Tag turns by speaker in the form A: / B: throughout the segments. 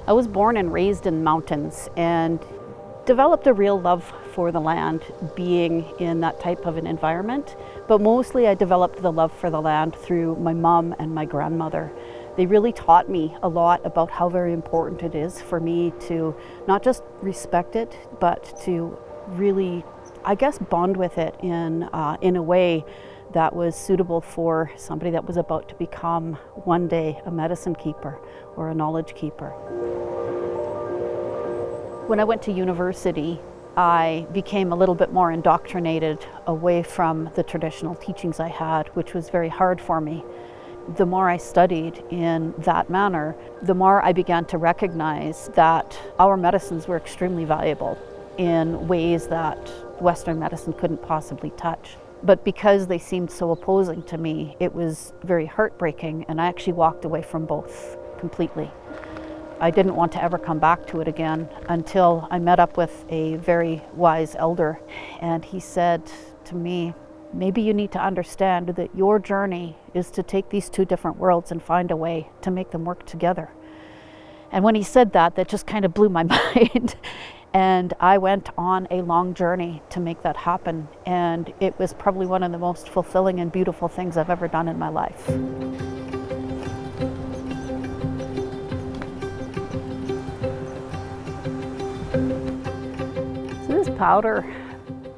A: I was born and raised in mountains and developed a real love for the land being in that type of an environment. But mostly I developed the love for the land through my mom and my grandmother. They really taught me a lot about how very important it is for me to not just respect it, but to really, I guess, bond with it in a way that was suitable for somebody that was about to become one day a medicine keeper or a knowledge keeper. When I went to university, I became a little bit more indoctrinated away from the traditional teachings I had, which was very hard for me. The more I studied in that manner, the more I began to recognize that our medicines were extremely valuable in ways that Western medicine couldn't possibly touch. But because they seemed so opposing to me, it was very heartbreaking, and I actually walked away from both completely. I didn't want to ever come back to it again until I met up with a very wise elder, and he said to me, maybe you need to understand that your journey is to take these two different worlds and find a way to make them work together. And when he said that, that just kind of blew my mind. And I went on a long journey to make that happen. And it was probably one of the most fulfilling and beautiful things I've ever done in my life. So this powder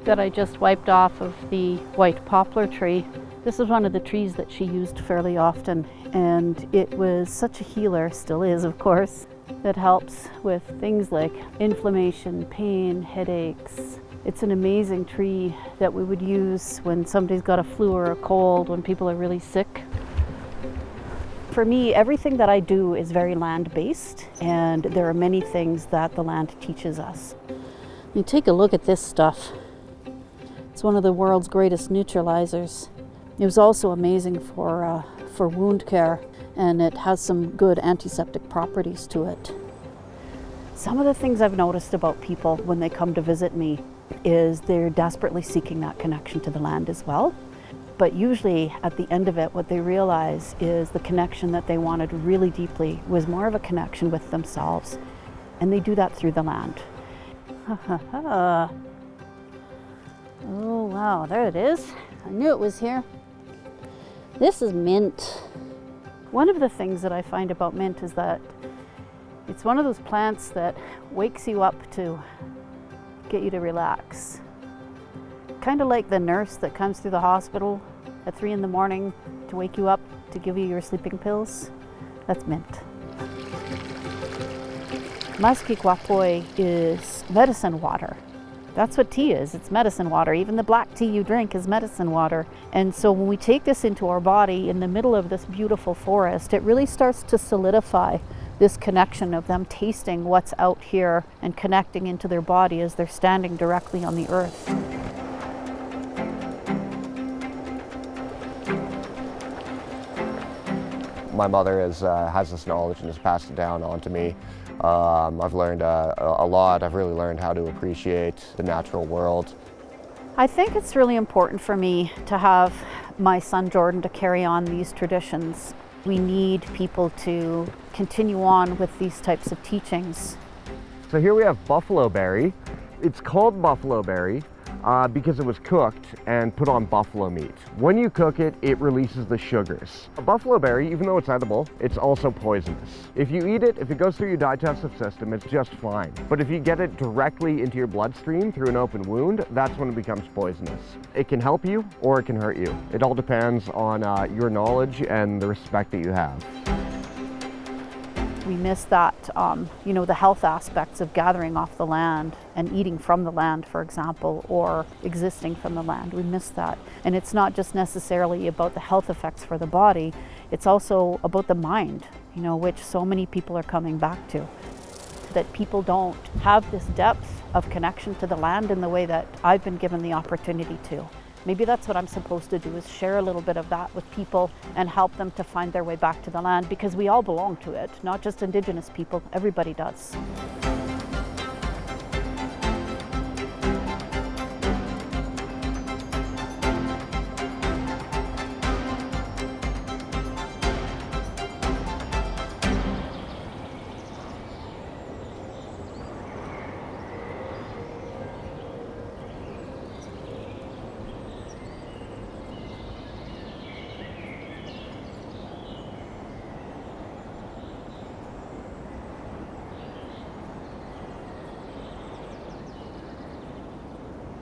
A: that I just wiped off of the white poplar tree, this is one of the trees that she used fairly often, and it was such a healer, still is of course, that helps with things like inflammation, pain, headaches. It's an amazing tree that we would use when somebody's got a flu or a cold, when people are really sick. For me, everything that I do is very land-based, and there are many things that the land teaches us. You take a look at this stuff. It's one of the world's greatest neutralizers. It was also amazing for wound care, and it has some good antiseptic properties to it. Some of the things I've noticed about people when they come to visit me is they're desperately seeking that connection to the land as well. But usually at the end of it, what they realize is the connection that they wanted really deeply was more of a connection with themselves. And they do that through the land. Oh wow, there it is. I knew it was here. This is mint. One of the things that I find about mint is that it's one of those plants that wakes you up to get you to relax. Kind of like the nurse that comes through the hospital at 3 in the morning to wake you up to give you your sleeping pills. That's mint. Maskikwapoi is medicine water. That's what tea is, it's medicine water. Even the black tea you drink is medicine water. And so when we take this into our body in the middle of this beautiful forest, it really starts to solidify this connection of them tasting what's out here and connecting into their body as they're standing directly on the earth.
B: My mother has this knowledge and has passed it down onto me. I've learned a lot. I've really learned how to appreciate the natural world.
A: I think it's really important for me to have my son Jordan to carry on these traditions. We need people to continue on with these types of teachings.
C: So here we have buffalo berry. It's called buffalo berry because it was cooked and put on buffalo meat. When you cook it, it releases the sugars. A buffalo berry, even though it's edible, it's also poisonous. If you eat it, if it goes through your digestive system, it's just fine. But if you get it directly into your bloodstream through an open wound, that's when it becomes poisonous. It can help you or it can hurt you. It all depends on your knowledge and the respect that you have.
A: We miss that, the health aspects of gathering off the land and eating from the land, for example, or existing from the land. We miss that. And it's not just necessarily about the health effects for the body, it's also about the mind, which so many people are coming back to. That people don't have this depth of connection to the land in the way that I've been given the opportunity to. Maybe that's what I'm supposed to do, is share a little bit of that with people and help them to find their way back to the land, because we all belong to it, not just Indigenous people, everybody does.